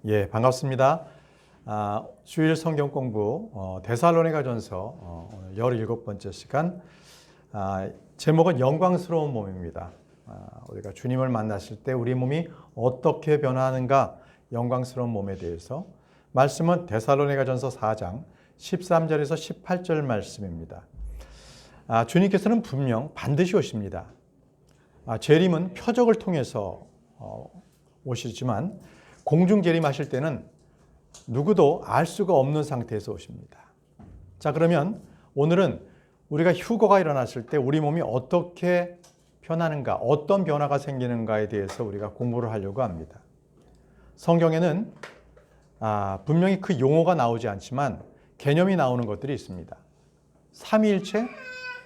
예, 반갑습니다. 주일 성경 공부 데살로니가전서 17번째 시간. 제목은 영광스러운 몸입니다. 우리가 주님을 만났을 때 우리 몸이 어떻게 변화하는가, 영광스러운 몸에 대해서 말씀은 데살로니가전서 4장 13절에서 18절 말씀입니다. 주님께서는 분명 반드시 오십니다. 재림은 표적을 통해서 오시지만 공중 재림하실 때는 누구도 알 수가 없는 상태에서 오십니다. 자, 그러면 오늘은 우리가 휴거가 일어났을 때 우리 몸이 어떻게 변하는가, 어떤 변화가 생기는가에 대해서 우리가 공부를 하려고 합니다. 성경에는 분명히 그 용어가 나오지 않지만 개념이 나오는 것들이 있습니다. 삼위일체,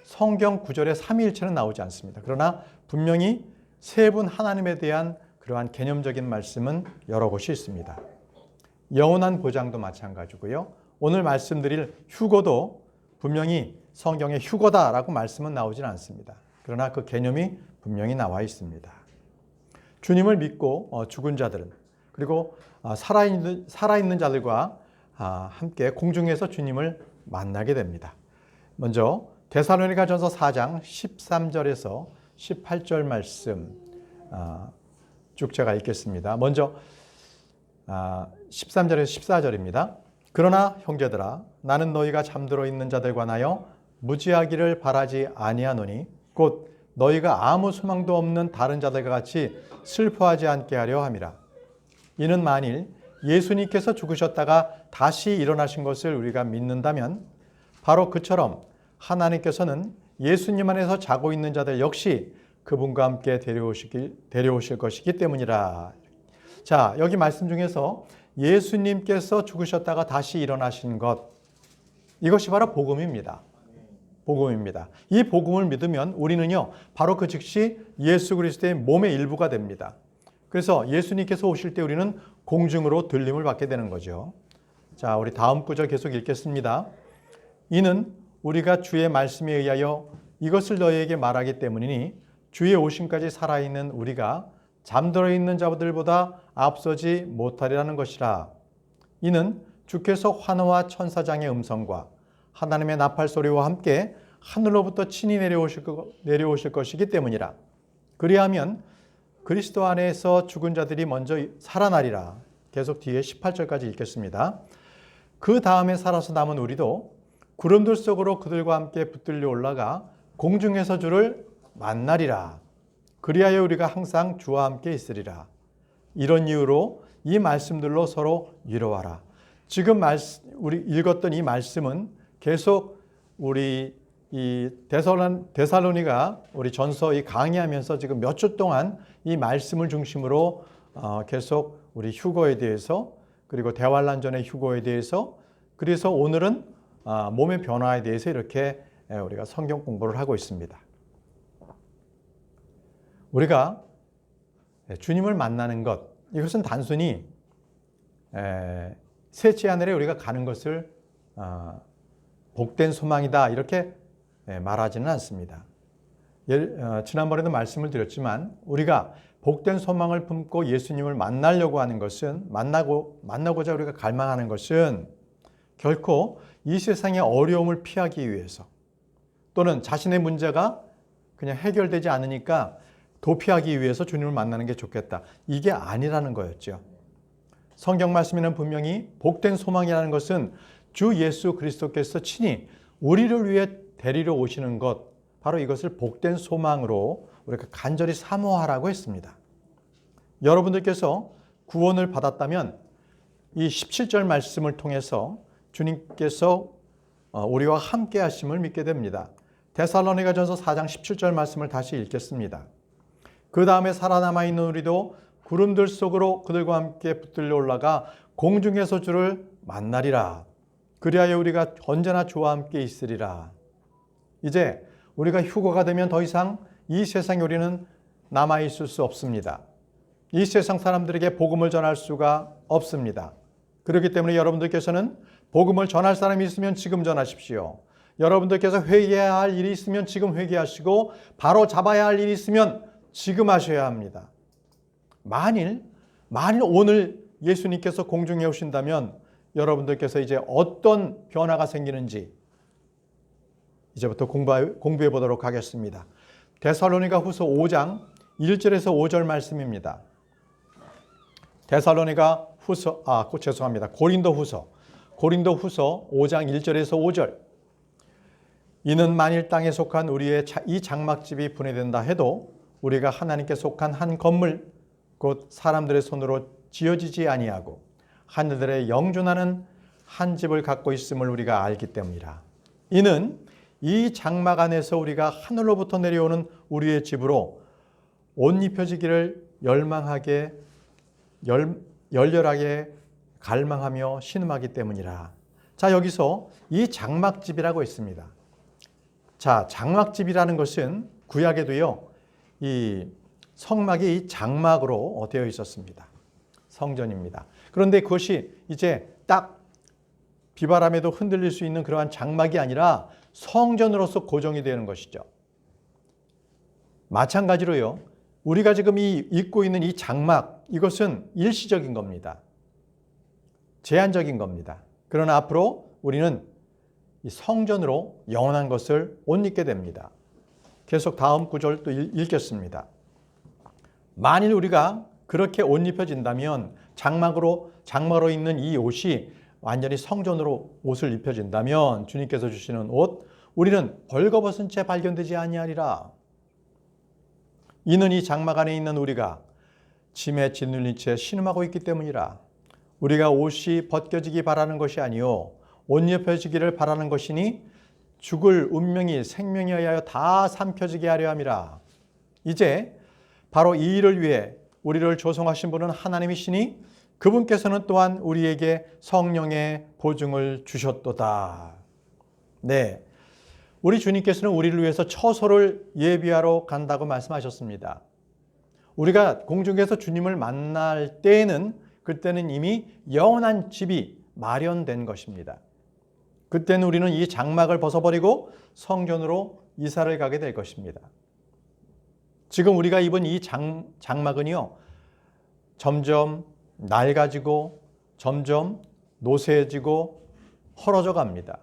성경 구절에 삼위일체는 나오지 않습니다. 그러나 분명히 세 분 하나님에 대한 그러한 개념적인 말씀은 여러 곳이 있습니다. 영원한 보장도 마찬가지고요. 오늘 말씀드릴 휴거도 분명히 성경에 휴거다라고 말씀은 나오진 않습니다. 그러나 그 개념이 분명히 나와 있습니다. 주님을 믿고 죽은 자들은, 그리고 살아있는 자들과 함께 공중에서 주님을 만나게 됩니다. 먼저 데살로니가전서 4장 13절에서 18절 말씀 쭉 제가 읽겠습니다. 먼저 13절에서 14절입니다. 그러나 형제들아, 나는 너희가 잠들어 있는 자들 관하여 무지하기를 바라지 아니하노니 곧 너희가 아무 소망도 없는 다른 자들과 같이 슬퍼하지 않게 하려 함이라. 이는 만일 예수님께서 죽으셨다가 다시 일어나신 것을 우리가 믿는다면 바로 그처럼 하나님께서는 예수님 안에서 자고 있는 자들 역시 그분과 함께 데려오실 것이기 때문이라. 자, 여기 말씀 중에서 예수님께서 죽으셨다가 다시 일어나신 것, 이것이 바로 복음입니다. 복음입니다. 이 복음을 믿으면 우리는요, 바로 그 즉시 예수 그리스도의 몸의 일부가 됩니다. 그래서 예수님께서 오실 때 우리는 공중으로 들림을 받게 되는 거죠. 자, 우리 다음 구절 계속 읽겠습니다. 이는 우리가 주의 말씀에 의하여 이것을 너희에게 말하기 때문이니 주의 오심까지 살아있는 우리가 잠들어 있는 자들보다 앞서지 못하리라는 것이라. 이는 주께서 환호와 천사장의 음성과 하나님의 나팔 소리와 함께 하늘로부터 친히 내려오실 것이기 때문이라. 그리하면 그리스도 안에서 죽은 자들이 먼저 살아나리라. 계속 뒤에 18절까지 읽겠습니다. 그 다음에 살아서 남은 우리도 구름들 속으로 그들과 함께 붙들려 올라가 공중에서 주를 만나리라. 그리하여 우리가 항상 주와 함께 있으리라. 이런 이유로 이 말씀들로 서로 위로하라. 지금 우리 읽었던 이 말씀은 계속 우리 이 데살로니가 우리 전서 이 강의하면서 지금 몇 주 동안 이 말씀을 중심으로 계속 우리 휴거에 대해서, 그리고 대환란전의 휴거에 대해서, 그래서 오늘은 몸의 변화에 대해서 이렇게 우리가 성경 공부를 하고 있습니다. 우리가 주님을 만나는 것, 이것은 단순히 셋째 하늘에 우리가 가는 것을 복된 소망이다 이렇게 말하지는 않습니다. 지난번에도 말씀을 드렸지만 우리가 복된 소망을 품고 예수님을 만나려고 하는 것은, 만나고자 우리가 갈망하는 것은 결코 이 세상의 어려움을 피하기 위해서, 또는 자신의 문제가 그냥 해결되지 않으니까 도피하기 위해서 주님을 만나는 게 좋겠다, 이게 아니라는 거였죠. 성경 말씀에는 분명히 복된 소망이라는 것은 주 예수 그리스도께서 친히 우리를 위해 데리러 오시는 것, 바로 이것을 복된 소망으로 우리가 간절히 사모하라고 했습니다. 여러분들께서 구원을 받았다면 이 17절 말씀을 통해서 주님께서 우리와 함께 하심을 믿게 됩니다. 데살로니가전서 4장 17절 말씀을 다시 읽겠습니다. 그 다음에 살아남아 있는 우리도 구름들 속으로 그들과 함께 붙들려 올라가 공중에서 주를 만나리라. 그리하여 우리가 언제나 주와 함께 있으리라. 이제 우리가 휴거가 되면 더 이상 이 세상에 우리는 남아있을 수 없습니다. 이 세상 사람들에게 복음을 전할 수가 없습니다. 그렇기 때문에 여러분들께서는 복음을 전할 사람이 있으면 지금 전하십시오. 여러분들께서 회개해야 할 일이 있으면 지금 회개하시고, 바로 잡아야 할 일이 있으면 지금 하셔야 합니다. 만일 오늘 예수님께서 공중에 오신다면 여러분들께서 이제 어떤 변화가 생기는지 이제부터 공부해 보도록 하겠습니다. 데살로니가 후서 5장 1절에서 5절 말씀입니다. 고린도 후서 5장 1절에서 5절. 이는 만일 땅에 속한 우리의 이 장막집이 분해된다 해도 우리가 하나님께 속한 한 건물 곧 사람들의 손으로 지어지지 아니하고 하늘들의 영존하는 한 집을 갖고 있음을 우리가 알기 때문이라. 이는 이 장막 안에서 우리가 하늘로부터 내려오는 우리의 집으로 옷 입혀지기를 열렬하게 갈망하며 신음하기 때문이라. 자, 여기서 이 장막집이라고 있습니다. 자, 장막집이라는 것은 구약에도요, 이 성막이 장막으로 되어 있었습니다. 성전입니다. 그런데 그것이 이제 딱 비바람에도 흔들릴 수 있는 그러한 장막이 아니라 성전으로서 고정이 되는 것이죠. 마찬가지로요, 우리가 지금 입고 있는 이 장막, 이것은 일시적인 겁니다. 제한적인 겁니다. 그러나 앞으로 우리는 이 성전으로 영원한 것을 옷 입게 됩니다. 계속 다음 구절 또 읽겠습니다. 만일 우리가 그렇게 옷 입혀진다면 장막으로 있는 이 옷이 완전히 성전으로 옷을 입혀진다면 주님께서 주시는 옷, 우리는 벌거벗은 채 발견되지 아니하리라. 이는 이 장막 안에 있는 우리가 짐에 짓눌린 채 신음하고 있기 때문이라. 우리가 옷이 벗겨지기 바라는 것이 아니요 옷 입혀지기를 바라는 것이니 죽을 운명이 생명에 의하여 다 삼켜지게 하려 함이라. 이제 바로 이 일을 위해 우리를 조성하신 분은 하나님이시니 그분께서는 또한 우리에게 성령의 보증을 주셨도다. 네, 우리 주님께서는 우리를 위해서 처소를 예비하러 간다고 말씀하셨습니다. 우리가 공중에서 주님을 만날 때에는 그때는 이미 영원한 집이 마련된 것입니다. 그때는 우리는 이 장막을 벗어버리고 성전으로 이사를 가게 될 것입니다. 지금 우리가 입은 이 장막은요, 점점 낡아지고 점점 노쇠해지고 헐어져 갑니다.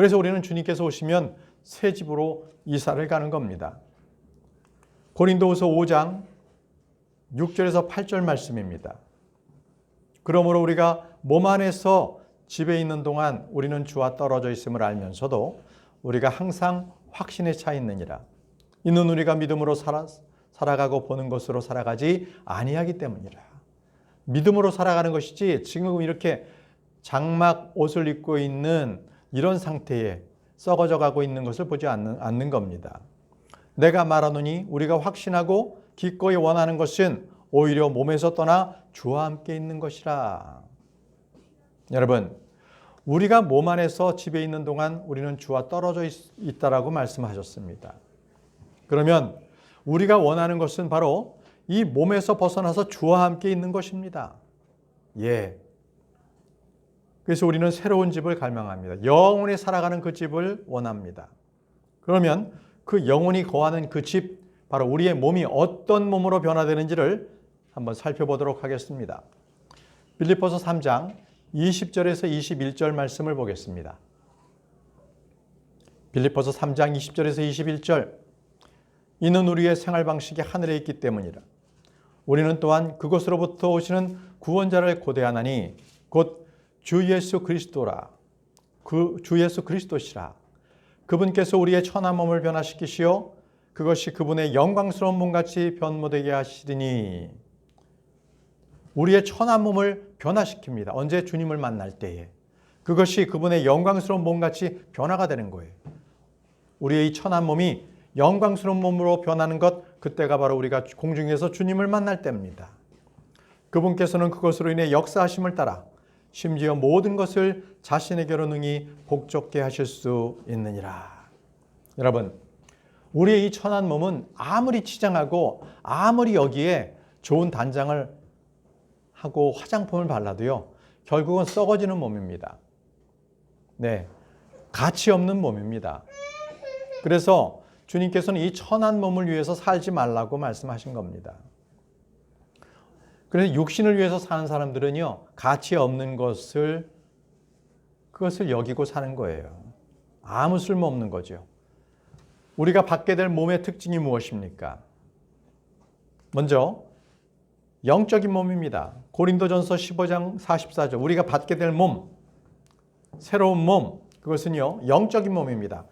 그래서 우리는 주님께서 오시면 새 집으로 이사를 가는 겁니다. 고린도후서 5장 6절에서 8절 말씀입니다. 그러므로 우리가 몸 안에서 집에 있는 동안 우리는 주와 떨어져 있음을 알면서도 우리가 항상 확신에 차 있느니라. 이는 우리가 믿음으로 살아가고 보는 것으로 살아가지 아니하기 때문이라. 믿음으로 살아가는 것이지 지금 이렇게 장막 옷을 입고 있는 이런 상태에 썩어져 가고 있는 것을 보지 않는 겁니다. 내가 말하노니 우리가 확신하고 기꺼이 원하는 것은 오히려 몸에서 떠나 주와 함께 있는 것이라. 여러분, 우리가 몸 안에서 집에 있는 동안 우리는 주와 떨어져 있다라고 말씀하셨습니다. 그러면 우리가 원하는 것은 바로 이 몸에서 벗어나서 주와 함께 있는 것입니다. 예. 그래서 우리는 새로운 집을 갈망합니다. 영원히 살아가는 그 집을 원합니다. 그러면 그 영원히 거하는 그 집, 바로 우리의 몸이 어떤 몸으로 변화되는지를 한번 살펴보도록 하겠습니다. 빌립보서 3장 20절에서 21절 말씀을 보겠습니다. 빌립보서 3장 20절에서 21절. 이는 우리의 생활 방식이 하늘에 있기 때문이라. 우리는 또한 그곳으로부터 오시는 구원자를 고대하나니 곧 주 예수 그리스도라. 주 예수 그리스도시라. 그분께서 우리의 천한 몸을 변화시키시어 그것이 그분의 영광스러운 몸같이 변모되게 하시리니. 우리의 천한 몸을 변화시킵니다. 언제? 주님을 만날 때에. 그것이 그분의 영광스러운 몸같이 변화가 되는 거예요. 우리의 이 천한 몸이 영광스러운 몸으로 변하는 것, 그때가 바로 우리가 공중에서 주님을 만날 때입니다. 그분께서는 그것으로 인해 역사하심을 따라 심지어 모든 것을 자신에게로 능히 복종케 하실 수 있느니라. 여러분, 우리의 이 천한 몸은 아무리 치장하고 아무리 여기에 좋은 단장을 하고 화장품을 발라도요, 결국은 썩어지는 몸입니다. 네, 가치 없는 몸입니다. 그래서 주님께서는 이 천한 몸을 위해서 살지 말라고 말씀하신 겁니다. 그래서 육신을 위해서 사는 사람들은요, 가치 없는 그것을 여기고 사는 거예요. 아무 쓸모 없는 거죠. 우리가 받게 될 몸의 특징이 무엇입니까? 먼저 영적인 몸입니다. 고린도전서 15장 44절, 우리가 받게 될 몸, 새로운 몸, 그것은요 영적인 몸입니다.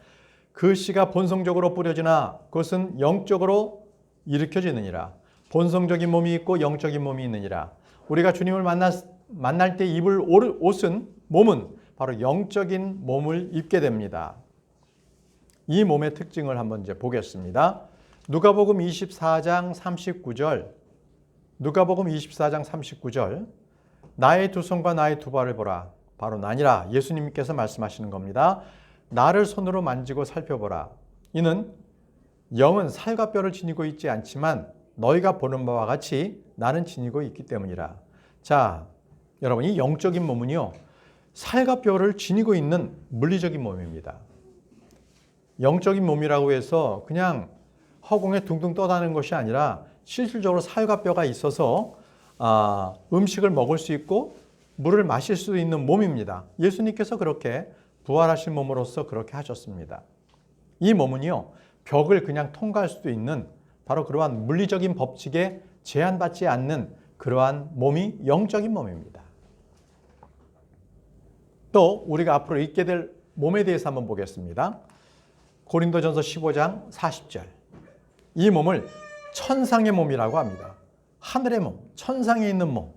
그 씨가 본성적으로 뿌려지나 그것은 영적으로 일으켜지느니라. 본성적인 몸이 있고 영적인 몸이 있느니라. 우리가 주님을 만날 때 입을 옷은, 몸은 바로 영적인 몸을 입게 됩니다. 이 몸의 특징을 한번 이제 보겠습니다. 누가복음 24장 39절, 누가복음 24장 39절, 나의 두 손과 나의 두 발을 보라. 바로 나니라. 예수님께서 말씀하시는 겁니다. 나를 손으로 만지고 살펴보라. 이는 영은 살과 뼈를 지니고 있지 않지만 너희가 보는 바와 같이 나는 지니고 있기 때문이라. 자, 여러분, 이 영적인 몸은요, 살과 뼈를 지니고 있는 물리적인 몸입니다. 영적인 몸이라고 해서 그냥 허공에 둥둥 떠다니는 것이 아니라 실질적으로 살과 뼈가 있어서 음식을 먹을 수 있고 물을 마실 수 있는 몸입니다. 예수님께서 그렇게 부활하신 몸으로서 그렇게 하셨습니다. 이 몸은요, 벽을 그냥 통과할 수도 있는 바로 그러한 물리적인 법칙에 제한받지 않는 그러한 몸이 영적인 몸입니다. 또 우리가 앞으로 읽게 될 몸에 대해서 한번 보겠습니다. 고린도전서 15장 40절. 이 몸을 천상의 몸이라고 합니다. 하늘의 몸, 천상에 있는 몸.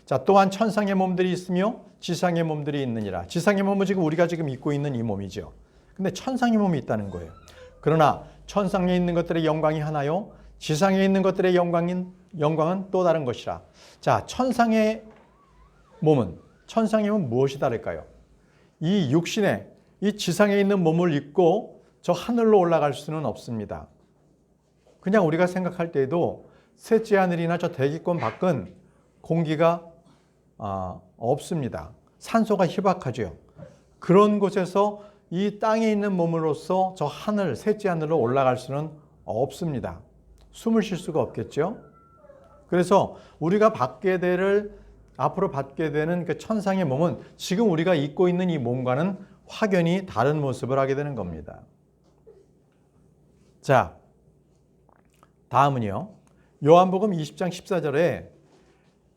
자, 또한 천상의 몸들이 있으며 지상의 몸들이 있느니라. 지상의 몸은 지금 우리가 지금 입고 있는 이 몸이죠. 근데 천상의 몸이 있다는 거예요. 그러나 천상에 있는 것들의 영광이 하나요, 지상에 있는 것들의 영광은 또 다른 것이라. 자, 천상의 몸은 무엇이 다를까요? 이 육신에, 이 지상에 있는 몸을 입고 저 하늘로 올라갈 수는 없습니다. 그냥 우리가 생각할 때에도 셋째 하늘이나 저 대기권 밖은 공기가 없습니다. 산소가 희박하죠. 그런 곳에서 이 땅에 있는 몸으로서 저 하늘, 셋째 하늘로 올라갈 수는 없습니다. 숨을 쉴 수가 없겠죠. 그래서 우리가 앞으로 받게 되는 그 천상의 몸은 지금 우리가 입고 있는 이 몸과는 확연히 다른 모습을 하게 되는 겁니다. 자, 다음은요, 요한복음 20장 14절에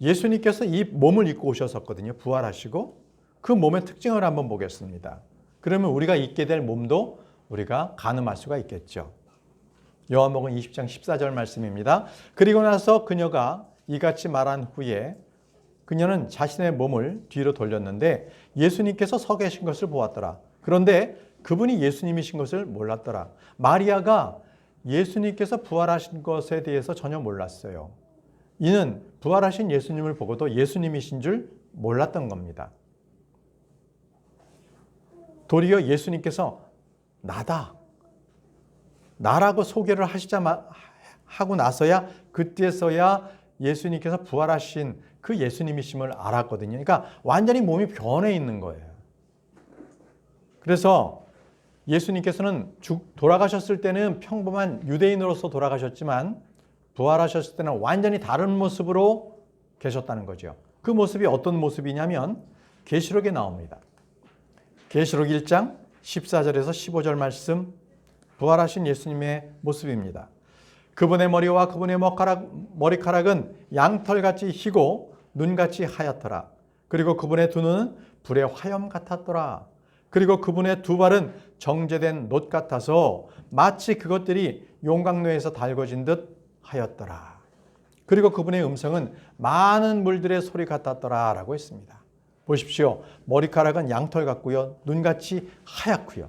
예수님께서 이 몸을 입고 오셨었거든요. 부활하시고 그 몸의 특징을 한번 보겠습니다. 그러면 우리가 입게 될 몸도 우리가 가늠할 수가 있겠죠. 요한복음 20장 14절 말씀입니다. 그리고 나서 그녀가 이같이 말한 후에 그녀는 자신의 몸을 뒤로 돌렸는데 예수님께서 서 계신 것을 보았더라. 그런데 그분이 예수님이신 것을 몰랐더라. 마리아가 예수님께서 부활하신 것에 대해서 전혀 몰랐어요. 이는 부활하신 예수님을 보고도 예수님이신 줄 몰랐던 겁니다. 도리어 예수님께서 나라고 소개를 하고 나서야, 그때서야 예수님께서 부활하신 그 예수님이심을 알았거든요. 그러니까 완전히 몸이 변해 있는 거예요. 그래서 예수님께서는 돌아가셨을 때는 평범한 유대인으로서 돌아가셨지만 부활하셨을 때는 완전히 다른 모습으로 계셨다는 거죠. 그 모습이 어떤 모습이냐면 계시록에 나옵니다. 계시록 1장 14절에서 15절 말씀, 부활하신 예수님의 모습입니다. 그분의 머리와 그분의 머리카락은 양털같이 희고 눈같이 하얗더라. 그리고 그분의 두 눈은 불의 화염 같았더라. 그리고 그분의 두 발은 정제된 놋 같아서 마치 그것들이 용광로에서 달궈진 듯 하였더라. 그리고 그분의 음성은 많은 물들의 소리 같았더라 라고 했습니다. 보십시오. 머리카락은 양털 같고요, 눈같이 하얗고요.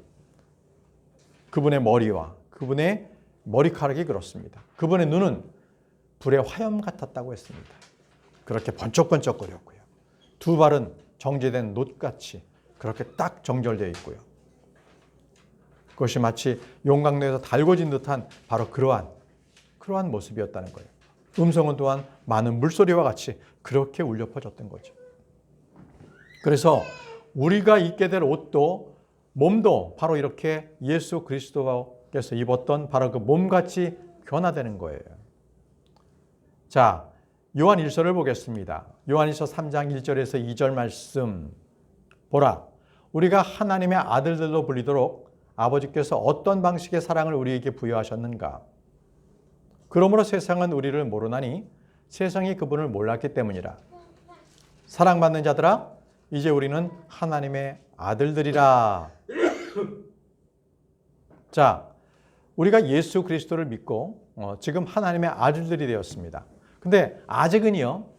그분의 머리와 그분의 머리카락이 그렇습니다. 그분의 눈은 불의 화염 같았다고 했습니다. 그렇게 번쩍번쩍거렸고요. 두 발은 정제된 놋같이 그렇게 딱 정절되어 있고요. 그것이 마치 용광로에서 달궈진 듯한 바로 그러한 모습이었다는 거예요. 음성은 또한 많은 물소리와 같이 그렇게 울려 퍼졌던 거죠. 그래서 우리가 입게 될 옷도, 몸도 바로 이렇게 예수 그리스도께서 입었던 바로 그 몸같이 변화되는 거예요. 자, 요한 1서를 보겠습니다. 요한 1서 3장 1절에서 2절 말씀. 보라, 우리가 하나님의 아들들로 불리도록 아버지께서 어떤 방식의 사랑을 우리에게 부여하셨는가. 그러므로 세상은 우리를 모르나니 세상이 그분을 몰랐기 때문이라. 사랑받는 자들아, 이제 우리는 하나님의 아들들이라. 자, 우리가 예수 그리스도를 믿고 지금 하나님의 아들들이 되었습니다. 근데 아직은요,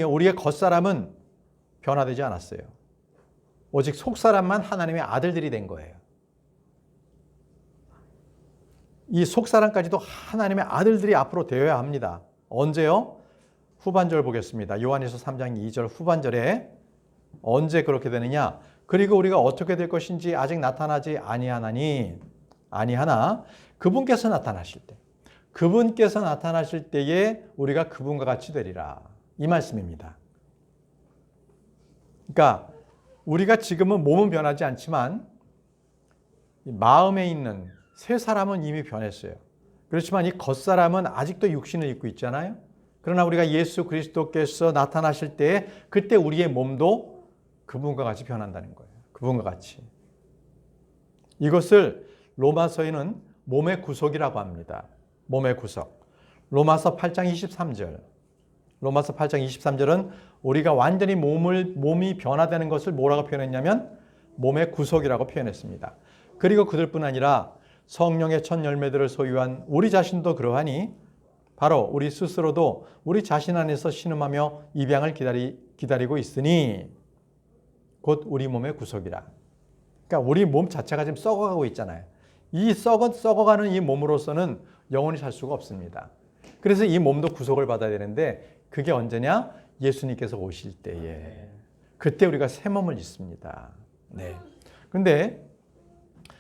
우리의 겉사람은 변화되지 않았어요. 오직 속사람만 하나님의 아들들이 된 거예요. 이 속사람까지도 하나님의 아들들이 앞으로 되어야 합니다. 언제요? 후반절 보겠습니다. 요한일서 3장 2절 후반절에 언제 그렇게 되느냐? 그리고 우리가 어떻게 될 것인지 아직 나타나지 아니하나 그분께서 나타나실 때에 우리가 그분과 같이 되리라. 이 말씀입니다. 그러니까 우리가 지금은 몸은 변하지 않지만 마음에 있는 새 사람은 이미 변했어요. 그렇지만 이 겉사람은 아직도 육신을 입고 있잖아요. 그러나 우리가 예수 그리스도께서 나타나실 때에 그때 우리의 몸도 그분과 같이 변한다는 거예요. 그분과 같이. 이것을 로마서에는 몸의 구속이라고 합니다. 몸의 구속. 로마서 8장 23절. 로마서 8장 23절은 우리가 완전히 몸이 변화되는 것을 뭐라고 표현했냐면 몸의 구속이라고 표현했습니다. 그리고 그들뿐 아니라 성령의 첫 열매들을 소유한 우리 자신도 그러하니 바로 우리 스스로도 우리 자신 안에서 신음하며 입양을 기다리고 있으니 곧 우리 몸의 구속이라. 그러니까 우리 몸 자체가 지금 썩어가고 있잖아요. 이 썩어가는 이 몸으로서는 영원히 살 수가 없습니다. 그래서 이 몸도 구속을 받아야 되는데 그게 언제냐? 예수님께서 오실 때에. 그때 우리가 새 몸을 입습니다. 네. 근데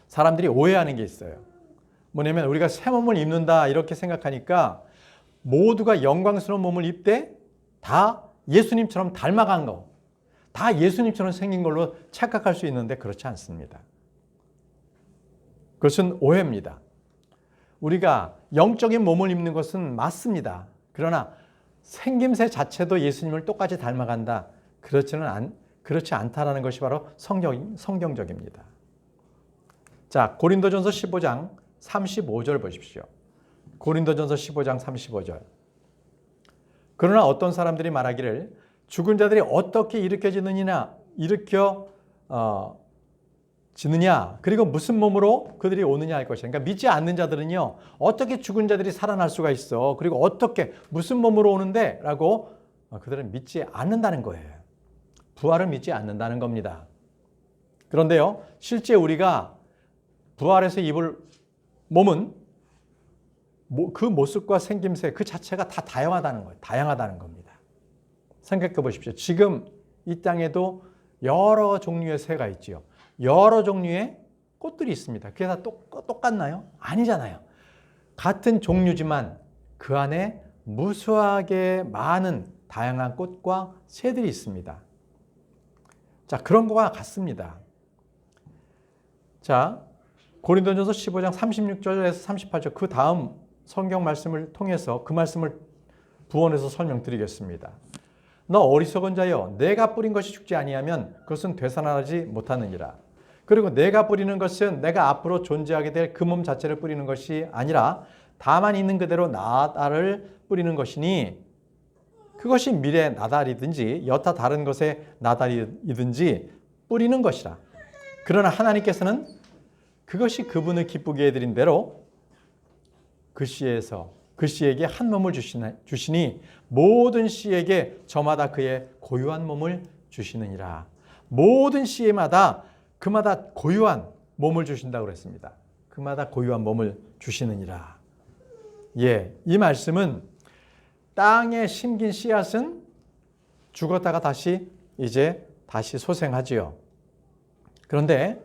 사람들이 오해하는 게 있어요. 뭐냐면 우리가 새 몸을 입는다 이렇게 생각하니까 모두가 영광스러운 몸을 입되 다 예수님처럼 닮아간 거, 다 예수님처럼 생긴 걸로 착각할 수 있는데 그렇지 않습니다. 그것은 오해입니다. 우리가 영적인 몸을 입는 것은 맞습니다. 그러나 생김새 자체도 예수님을 똑같이 닮아간다. 그렇지 않다라는 것이 바로 성경적입니다. 자, 고린도전서 15장 35절 보십시오. 고린도전서 15장 35절. 그러나 어떤 사람들이 말하기를 죽은 자들이 어떻게 일으켜지느냐 그리고 무슨 몸으로 그들이 오느냐 할 것이야. 그러니까 믿지 않는 자들은요, 어떻게 죽은 자들이 살아날 수가 있어? 그리고 어떻게 무슨 몸으로 오는데? 라고 그들은 믿지 않는다는 거예요. 부활을 믿지 않는다는 겁니다. 그런데요, 실제 우리가 부활해서 입을 몸은 그 모습과 생김새 그 자체가 다 다양하다는 거예요. 다양하다는 겁니다. 생각해 보십시오. 지금 이 땅에도 여러 종류의 새가 있지요. 여러 종류의 꽃들이 있습니다. 그게 다 똑같나요? 아니잖아요. 같은 종류지만 그 안에 무수하게 많은 다양한 꽃과 새들이 있습니다. 자, 그런 거와 같습니다. 자, 고린도전서 15장 36절에서 38절 그 다음 성경 말씀을 통해서 그 말씀을 부언해서 설명드리겠습니다. 너 어리석은 자여, 내가 뿌린 것이 죽지 아니하면 그것은 되살아나지 못하느니라. 그리고 내가 뿌리는 것은 내가 앞으로 존재하게 될 그 몸 자체를 뿌리는 것이 아니라 다만 있는 그대로 나달을 뿌리는 것이니 그것이 미래 나달이든지 여타 다른 것의 나달이든지 뿌리는 것이라. 그러나 하나님께서는 그것이 그분을 기쁘게 해드린 대로 그 씨에게 한 몸을 주시니 모든 씨에게 저마다 그의 고유한 몸을 주시느니라. 모든 씨마다 그마다 고유한 몸을 주신다고 그랬습니다. 그마다 고유한 몸을 주시느니라. 예, 이 말씀은 땅에 심긴 씨앗은 죽었다가 다시 소생하지요. 그런데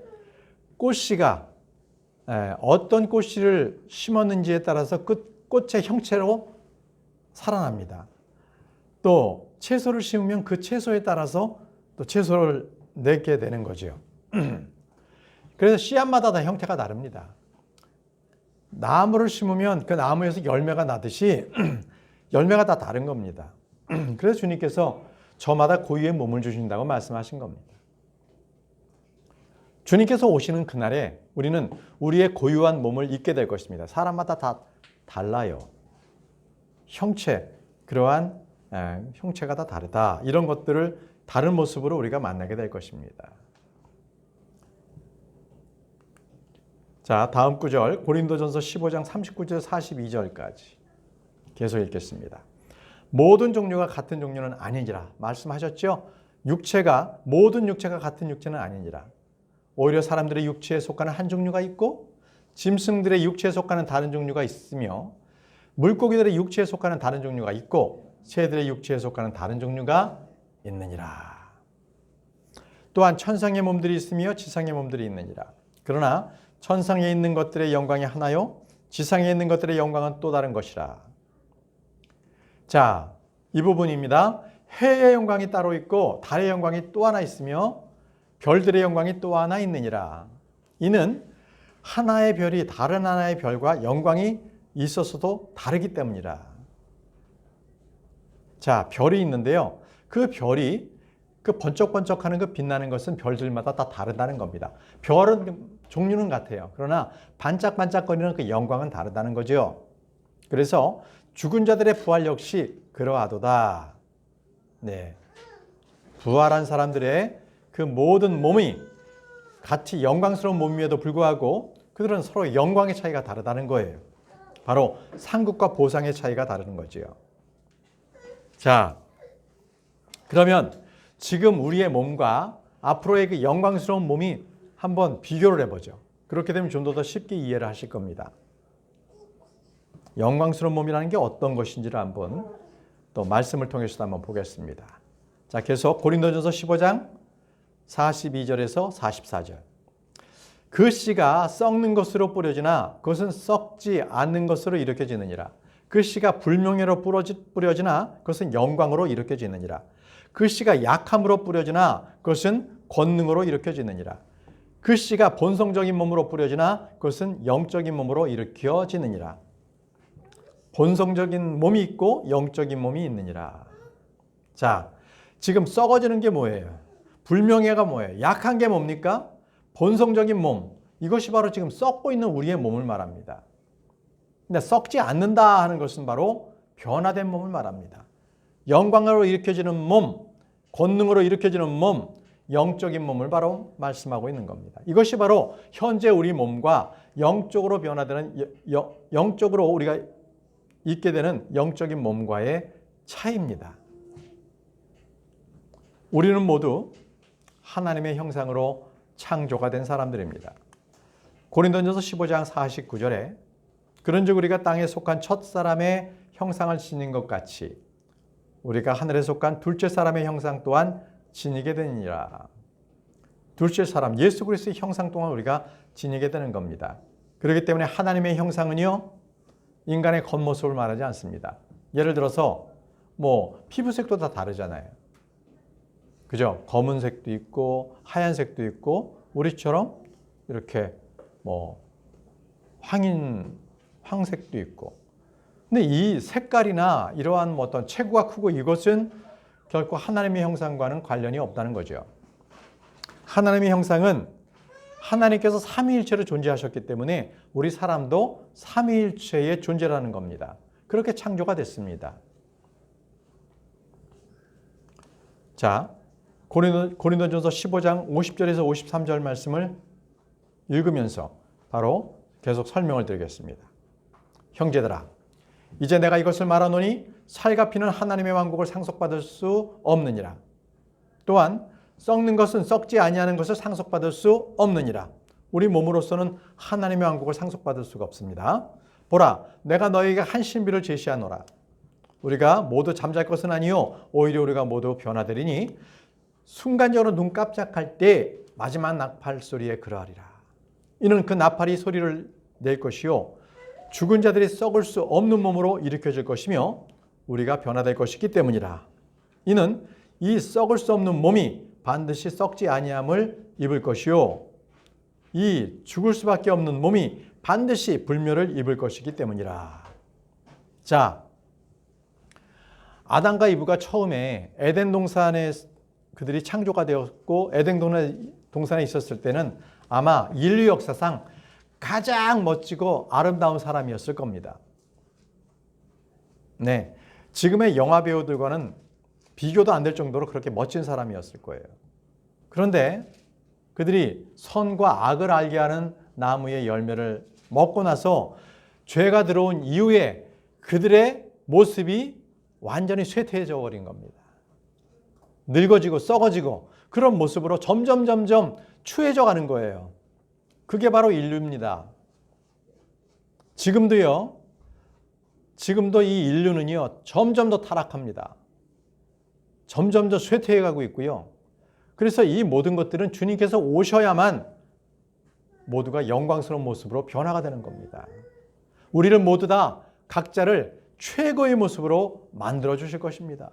꽃씨가 어떤 꽃씨를 심었는지에 따라서 그 꽃의 형체로 살아납니다. 또 채소를 심으면 그 채소에 따라서 또 채소를 내게 되는 거죠. 그래서 씨앗마다 다 형태가 다릅니다. 나무를 심으면 그 나무에서 열매가 나듯이 열매가 다 다른 겁니다. 그래서 주님께서 저마다 고유의 몸을 주신다고 말씀하신 겁니다. 주님께서 오시는 그날에 우리는 우리의 고유한 몸을 입게 될 것입니다. 사람마다 다 달라요. 형체, 그러한 형체가 다 다르다. 이런 것들을 다른 모습으로 우리가 만나게 될 것입니다. 자, 다음 구절 고린도전서 15장 39절 42절까지 계속 읽겠습니다. 모든 종류가 같은 종류는 아니니라 말씀하셨죠? 모든 육체가 같은 육체는 아니니라. 오히려 사람들의 육체에 속하는 한 종류가 있고 짐승들의 육체에 속하는 다른 종류가 있으며 물고기들의 육체에 속하는 다른 종류가 있고 새들의 육체에 속하는 다른 종류가 있느니라. 또한 천상의 몸들이 있으며 지상의 몸들이 있느니라. 그러나 천상에 있는 것들의 영광이 하나요 지상에 있는 것들의 영광은 또 다른 것이라. 자, 이 부분입니다. 해의 영광이 따로 있고 달의 영광이 또 하나 있으며 별들의 영광이 또 하나 있느니라. 이는 하나의 별이 다른 하나의 별과 영광이 있었어도 다르기 때문이라. 자, 별이 있는데요. 그 별이 그 번쩍번쩍하는 그 빛나는 것은 별들마다 다 다르다는 겁니다. 별은 종류는 같아요. 그러나 반짝반짝거리는 그 영광은 다르다는 거죠. 그래서 죽은 자들의 부활 역시 그러하도다. 네. 부활한 사람들의 그 모든 몸이 같이 영광스러운 몸임에도 불구하고 그들은 서로 영광의 차이가 다르다는 거예요. 바로 상급과 보상의 차이가 다른 거지요. 자, 그러면 지금 우리의 몸과 앞으로의 그 영광스러운 몸이 한번 비교를 해보죠. 그렇게 되면 좀 더 쉽게 이해를 하실 겁니다. 영광스러운 몸이라는 게 어떤 것인지를 한번 또 말씀을 통해서도 한번 보겠습니다. 자, 계속 고린도전서 15장 42절에서 44절. 그 씨가 썩는 것으로 뿌려지나 그것은 썩지 않는 것으로 일으켜지느니라. 그 씨가 불명예로 뿌려지나 그것은 영광으로 일으켜지느니라. 그 씨가 약함으로 뿌려지나 그것은 권능으로 일으켜지느니라. 그 씨가 본성적인 몸으로 뿌려지나 그것은 영적인 몸으로 일으켜지느니라. 본성적인 몸이 있고 영적인 몸이 있느니라. 자, 지금 썩어지는 게 뭐예요? 불명예가 뭐예요? 약한 게 뭡니까? 본성적인 몸. 이것이 바로 지금 썩고 있는 우리의 몸을 말합니다. 근데 썩지 않는다 하는 것은 바로 변화된 몸을 말합니다. 영광으로 일으켜지는 몸, 권능으로 일으켜지는 몸, 영적인 몸을 바로 말씀하고 있는 겁니다. 이것이 바로 현재 우리 몸과 영적으로 변화되는, 영적으로 우리가 있게 되는 영적인 몸과의 차이입니다. 우리는 모두 하나님의 형상으로 창조가 된 사람들입니다. 고린도전서 15장 49절에 그런즉 우리가 땅에 속한 첫 사람의 형상을 지닌 것 같이 우리가 하늘에 속한 둘째 사람의 형상 또한 지니게 되니라. 둘째 사람 예수 그리스도의 형상 또한 우리가 지니게 되는 겁니다. 그렇기 때문에 하나님의 형상은요 인간의 겉모습을 말하지 않습니다. 예를 들어서 피부색도 다 다르잖아요. 그죠? 검은색도 있고 하얀색도 있고 우리처럼 이렇게 황색도 있고. 근데 이 색깔이나 이러한 어떤 체구가 크고 이것은 결코 하나님의 형상과는 관련이 없다는 거죠. 하나님의 형상은 하나님께서 삼위일체로 존재하셨기 때문에 우리 사람도 삼위일체의 존재라는 겁니다. 그렇게 창조가 됐습니다. 자, 고린도전서 15장 50절에서 53절 말씀을 읽으면서 바로 계속 설명을 드리겠습니다. 형제들아, 이제 내가 이것을 말하노니 살과 피는 하나님의 왕국을 상속받을 수 없느니라. 또한 썩는 것은 썩지 아니하는 것을 상속받을 수 없느니라. 우리 몸으로서는 하나님의 왕국을 상속받을 수가 없습니다. 보라, 내가 너희에게 한 신비를 제시하노라. 우리가 모두 잠잘 것은 아니요 오히려 우리가 모두 변화되리니 순간적으로 눈 깜짝할 때 마지막 나팔 소리에 그러하리라. 이는 그 나팔이 소리를 낼 것이요 죽은 자들이 썩을 수 없는 몸으로 일으켜질 것이며 우리가 변화될 것이기 때문이라. 이는 이 썩을 수 없는 몸이 반드시 썩지 아니함을 입을 것이요 이 죽을 수밖에 없는 몸이 반드시 불멸을 입을 것이기 때문이라. 자, 아담과 이브가 처음에 에덴 동산에 그들이 창조가 되었고 에덴 동산에 있었을 때는 아마 인류 역사상 가장 멋지고 아름다운 사람이었을 겁니다. 네, 지금의 영화 배우들과는 비교도 안 될 정도로 그렇게 멋진 사람이었을 거예요. 그런데 그들이 선과 악을 알게 하는 나무의 열매를 먹고 나서 죄가 들어온 이후에 그들의 모습이 완전히 쇠퇴해져 버린 겁니다. 늙어지고 썩어지고 그런 모습으로 점점 추해져 가는 거예요. 그게 바로 인류입니다. 지금도 이 인류는요, 점점 더 타락합니다. 점점 더 쇠퇴해 가고 있고요. 그래서 이 모든 것들은 주님께서 오셔야만 모두가 영광스러운 모습으로 변화가 되는 겁니다. 우리를 모두 다 각자를 최고의 모습으로 만들어 주실 것입니다.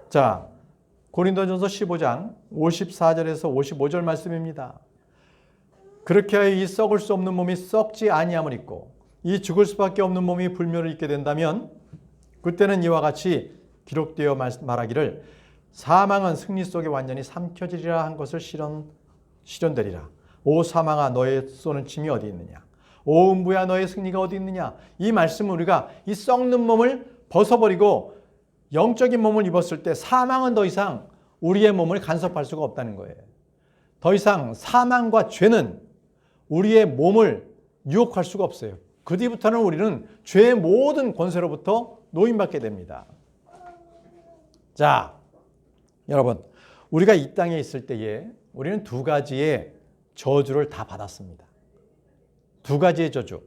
자, 고린도전서 15장 54절에서 55절 말씀입니다. 그렇게 하여 이 썩을 수 없는 몸이 썩지 아니함을 입고 이 죽을 수밖에 없는 몸이 불멸을 입게 된다면 그때는 이와 같이 기록되어 말하기를 사망은 승리 속에 완전히 삼켜지리라 한 것을 실현되리라. 오 사망아 너의 쏘는 침이 어디 있느냐. 오 음부야 너의 승리가 어디 있느냐. 이 말씀은 우리가 이 썩는 몸을 벗어버리고 영적인 몸을 입었을 때 사망은 더 이상 우리의 몸을 간섭할 수가 없다는 거예요. 더 이상 사망과 죄는 우리의 몸을 유혹할 수가 없어요. 그 뒤부터는 우리는 죄의 모든 권세로부터 노임받게 됩니다. 자, 여러분, 우리가 이 땅에 있을 때에 우리는 두 가지의 저주를 다 받았습니다. 두 가지의 저주.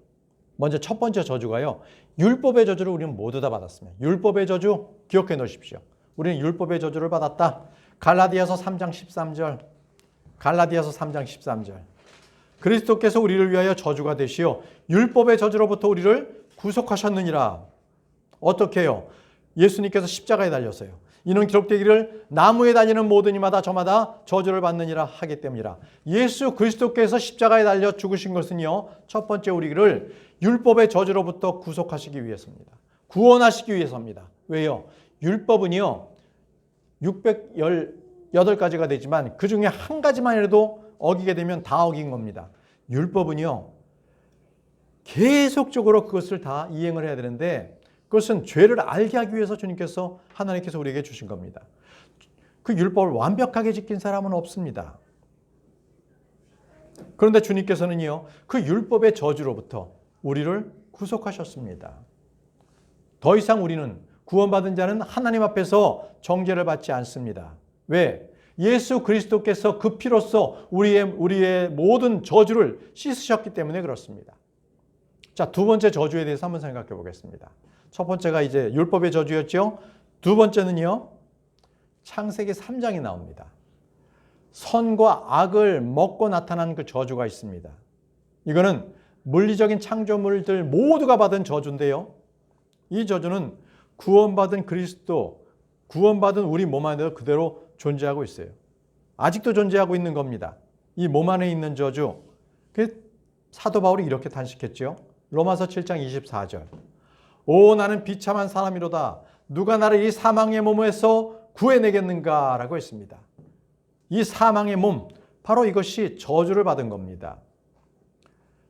먼저 첫 번째 저주가요, 율법의 저주를 우리는 모두 다 받았습니다. 율법의 저주 기억해 놓으십시오. 우리는 율법의 저주를 받았다. 갈라디아서 3장 13절. 갈라디아서 3장 13절. 그리스도께서 우리를 위하여 저주가 되시어 율법의 저주로부터 우리를 구속하셨느니라. 어떻게 해요? 예수님께서 십자가에 달렸어요. 이는 기록되기를 나무에 달리는 모든 이마다 저마다 저주를 받느니라 하기 때문이라. 예수 그리스도께서 십자가에 달려 죽으신 것은요, 첫 번째 우리를 율법의 저주로부터 구속하시기 위해서입니다. 구원하시기 위해서입니다. 왜요? 율법은요 618가지가 되지만 그 중에 한 가지만이라도 어기게 되면 다 어긴 겁니다. 율법은요 계속적으로 그것을 다 이행을 해야 되는데 그것은 죄를 알게 하기 위해서 하나님께서 우리에게 주신 겁니다. 그 율법을 완벽하게 지킨 사람은 없습니다. 그런데 주님께서는요 그 율법의 저주로부터 우리를 구속하셨습니다. 더 이상 우리는 구원받은 자는 하나님 앞에서 정죄를 받지 않습니다. 왜? 예수 그리스도께서 그 피로써 우리의 모든 저주를 씻으셨기 때문에 그렇습니다. 자, 두 번째 저주에 대해서 한번 생각해 보겠습니다. 첫 번째가 이제 율법의 저주였죠. 두 번째는요, 창세기 3장이 나옵니다. 선과 악을 먹고 나타난 그 저주가 있습니다. 이거는 물리적인 창조물들 모두가 받은 저주인데요. 이 저주는 구원받은 그리스도, 구원받은 우리 몸 안에 그대로 존재하고 있어요. 아직도 존재하고 있는 겁니다. 이 몸 안에 있는 저주. 사도 바울이 이렇게 단식했죠. 로마서 7장 24절. 오 나는 비참한 사람이로다. 누가 나를 이 사망의 몸에서 구해내겠는가 라고 했습니다. 이 사망의 몸, 바로 이것이 저주를 받은 겁니다.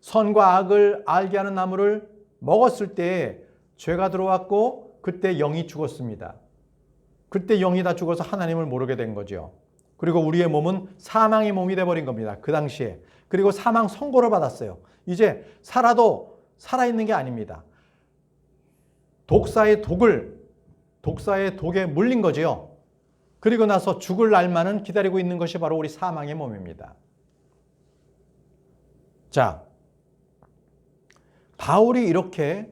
선과 악을 알게 하는 나무를 먹었을 때 죄가 들어왔고 그때 영이 죽었습니다. 그때 영이 다 죽어서 하나님을 모르게 된 거죠. 그리고 우리의 몸은 사망의 몸이 돼버린 겁니다. 그 당시에. 그리고 사망 선고를 받았어요. 이제 살아도 살아있는 게 아닙니다. 독사의 독에 물린 거지요. 그리고 나서 죽을 날만은 기다리고 있는 것이 바로 우리 사망의 몸입니다. 자, 바울이 이렇게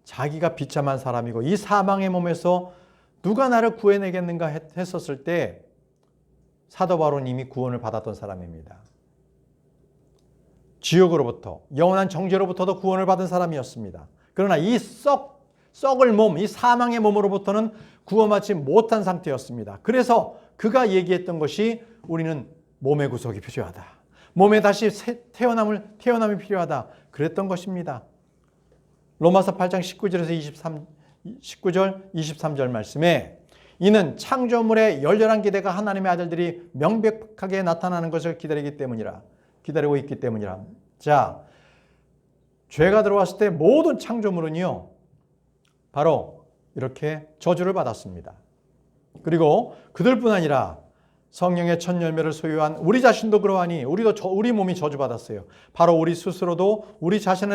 자기가 비참한 사람이고 이 사망의 몸에서 누가 나를 구해내겠는가 했었을 때 사도 바울은 이미 구원을 받았던 사람입니다. 지옥으로부터, 영원한 정죄로부터도 구원을 받은 사람이었습니다. 그러나 이 썩을 몸, 이 사망의 몸으로부터는 구원받지 못한 상태였습니다. 그래서 그가 얘기했던 것이 우리는 몸의 구속이 필요하다. 몸에 다시 태어남이 필요하다. 그랬던 것입니다. 로마서 8장 19절 23절 말씀에 이는 창조물의 열렬한 기대가 하나님의 아들들이 명백하게 나타나는 것을 기다리고 있기 때문이라. 자, 죄가 들어왔을 때 모든 창조물은요, 바로 이렇게 저주를 받았습니다. 그리고 그들뿐 아니라 성령의 첫 열매를 소유한 우리 자신도 그러하니 우리 몸이 저주받았어요. 바로 우리 스스로도 우리 자신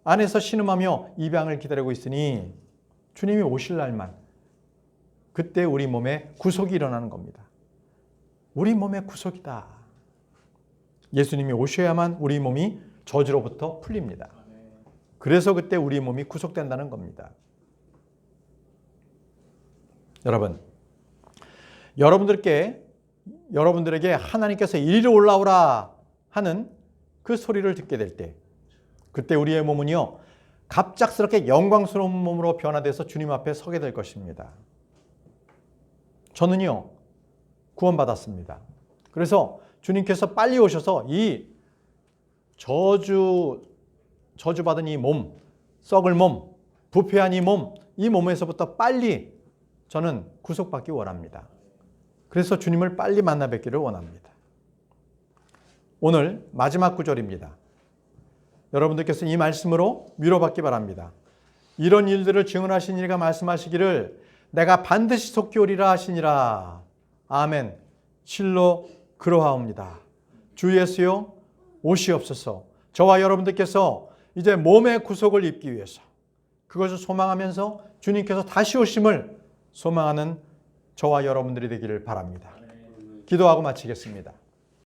안에서 신음하며 입양을 기다리고 있으니 주님이 오실 날만 그때 우리 몸에 구속이 일어나는 겁니다. 우리 몸의 구속이다. 예수님이 오셔야만 우리 몸이 저주로부터 풀립니다. 그래서 그때 우리 몸이 구속된다는 겁니다. 여러분, 여러분들에게 하나님께서 이리로 올라오라 하는 그 소리를 듣게 될 때, 그때 우리의 몸은요, 갑작스럽게 영광스러운 몸으로 변화돼서 주님 앞에 서게 될 것입니다. 저는요, 구원받았습니다. 그래서 주님께서 빨리 오셔서 이 저주받은 이 몸, 썩을 몸, 부패한 이 몸에서부터 빨리 저는 구속받기 원합니다. 그래서 주님을 빨리 만나 뵙기를 원합니다. 오늘 마지막 구절입니다. 여러분들께서 이 말씀으로 위로받기 바랍니다. 이런 일들을 증언하신 이가 말씀하시기를 내가 반드시 속히 오리라 하시니라. 아멘. 실로 그러하옵니다. 주 예수여 오시옵소서. 저와 여러분들께서 이제 몸의 구속을 입기 위해서 그것을 소망하면서 주님께서 다시 오심을 소망하는 저와 여러분들이 되기를 바랍니다. 기도하고 마치겠습니다.